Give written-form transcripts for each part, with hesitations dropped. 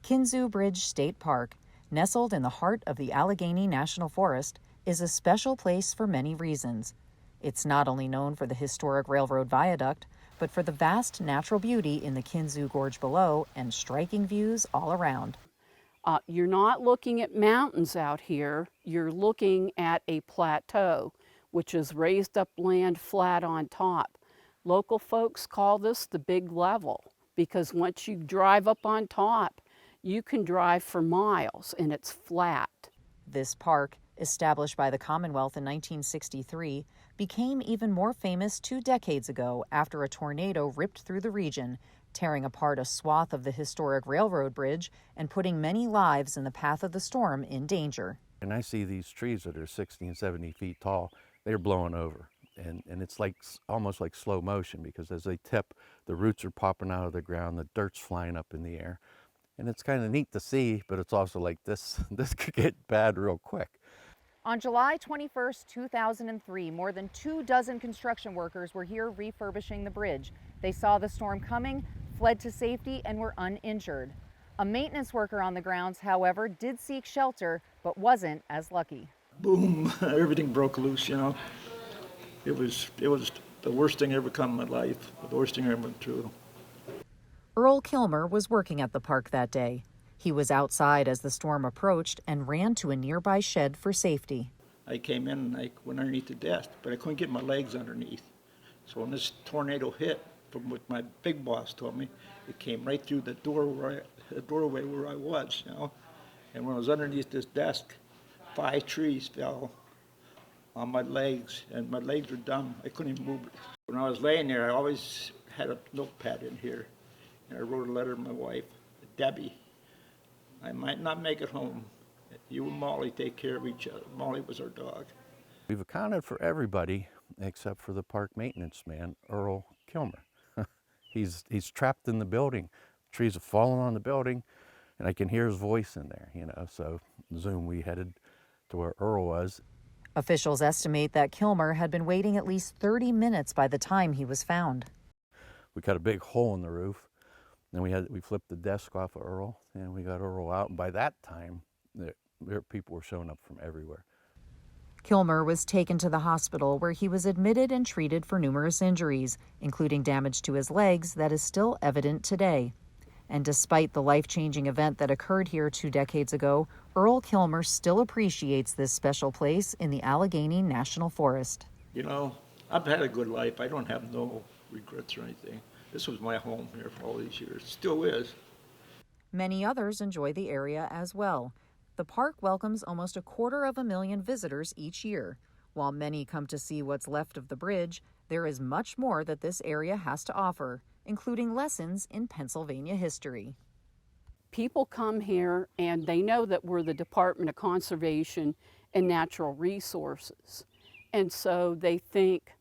Kinzua Bridge State Park, nestled in the heart of the Allegheny National Forest, is a special place for many reasons. It's not only known for the historic railroad viaduct, but for the vast natural beauty in the Kinzua Gorge below and striking views all around. You're not looking at mountains out here, you're looking at a plateau, which is raised up land flat on top. Local folks call this the big level because once you drive up on top, you can drive for miles and it's flat. This park, established by the Commonwealth in 1963, became even more famous 2 decades ago after a tornado ripped through the region, tearing apart a swath of the historic railroad bridge and putting many lives in the path of the storm in danger. And I see these trees that are 60 and 70 feet tall, they're blowing over. And it's like almost like slow motion because as they tip, the roots are popping out of the ground, the dirt's flying up in the air. And it's kind of neat to see, but it's also like this could get bad real quick. On July 21, 2003, more than 24 construction workers were here refurbishing the bridge. They saw the storm coming, fled to safety, and were uninjured. A maintenance worker on the grounds, however, did seek shelter, but wasn't as lucky. Boom, everything broke loose, you know. It was the worst thing ever come in my life, the worst thing I ever went through. Earl Kilmer was working at the park that day. He was outside as the storm approached and ran to a nearby shed for safety. I came in and I went underneath the desk, but I couldn't get my legs underneath. So when this tornado hit, from what my big boss told me, it came right through the doorway where I was, you know. And when I was underneath this desk, 5 trees fell on my legs, and my legs were dumb. I couldn't even move. When I was laying there, I always had a notepad in here, and I wrote a letter to my wife, Debbie. I might not make it home. You and Molly take care of each other. Molly was our dog. We've accounted for everybody except for the park maintenance man, Earl Kilmer. He's trapped in the building. Trees have fallen on the building, and I can hear his voice in there, you know. So Zoom, we headed to where Earl was. Officials estimate that Kilmer had been waiting at least 30 minutes by the time he was found. We cut a big hole in the roof. Then we flipped the desk off of Earl, and we got Earl out. And by that time, people were showing up from everywhere. Kilmer was taken to the hospital where he was admitted and treated for numerous injuries, including damage to his legs that is still evident today. And despite the life-changing event that occurred here 2 decades ago, Earl Kilmer still appreciates this special place in the Allegheny National Forest. You know, I've had a good life. I don't have no regrets or anything. This was my home here for all these years. Still is. Many others enjoy the area as well. The park welcomes almost 250,000 visitors each year. While many come to see what's left of the bridge, there is much more that this area has to offer, including lessons in Pennsylvania history. People come here and they know that we're the Department of Conservation and Natural Resources. And so they think,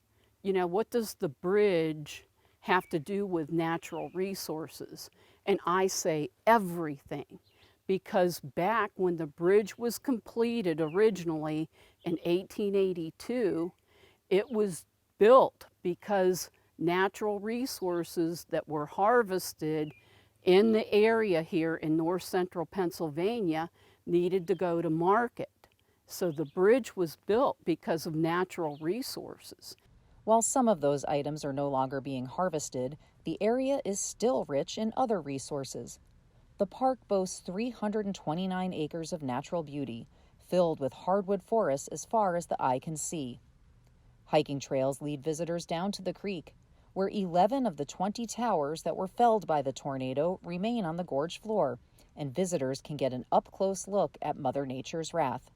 you know, what does the bridge have to do with natural resources? And I say everything, because back when the bridge was completed originally in 1882, it was built because natural resources that were harvested in the area here in north central Pennsylvania needed to go to market. So the bridge was built because of natural resources. While some of those items are no longer being harvested, the area is still rich in other resources. The park boasts 329 acres of natural beauty, filled with hardwood forests as far as the eye can see. Hiking trails lead visitors down to the creek, where 11 of the 20 towers that were felled by the tornado remain on the gorge floor, and visitors can get an up-close look at Mother Nature's wrath.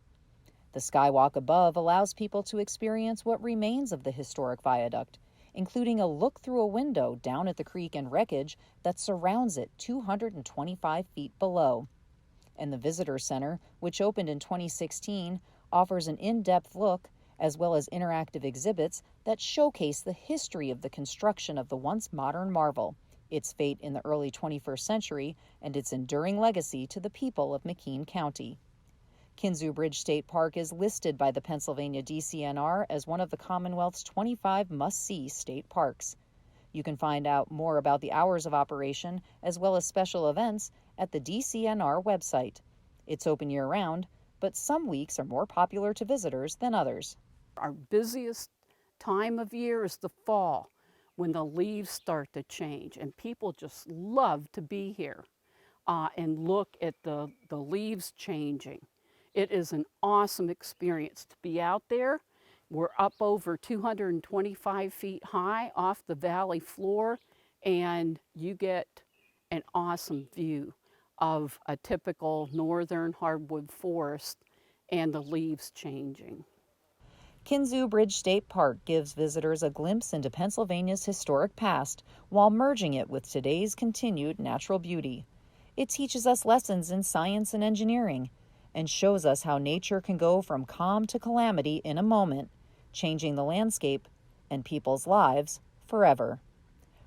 The skywalk above allows people to experience what remains of the historic viaduct, including a look through a window down at the creek and wreckage that surrounds it 225 feet below. And the Visitor Center, which opened in 2016, offers an in-depth look as well as interactive exhibits that showcase the history of the construction of the once modern marvel, its fate in the early 21st century, and its enduring legacy to the people of McKean County. Kinzua Bridge State Park is listed by the Pennsylvania DCNR as one of the Commonwealth's 25 must-see state parks. You can find out more about the hours of operation as well as special events at the DCNR website. It's open year-round, but some weeks are more popular to visitors than others. Our busiest time of year is the fall, when the leaves start to change, and people just love to be here and look at the leaves changing. It is an awesome experience to be out there. We're up over 225 feet high off the valley floor, and you get an awesome view of a typical northern hardwood forest and the leaves changing. Kinzua Bridge State Park gives visitors a glimpse into Pennsylvania's historic past while merging it with today's continued natural beauty. It teaches us lessons in science and engineering and shows us how nature can go from calm to calamity in a moment, changing the landscape and people's lives forever.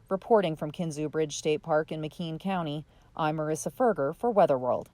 Reporting from Kinzua Bridge State Park in McKean County, I'm Marisa Ferger for Weather World.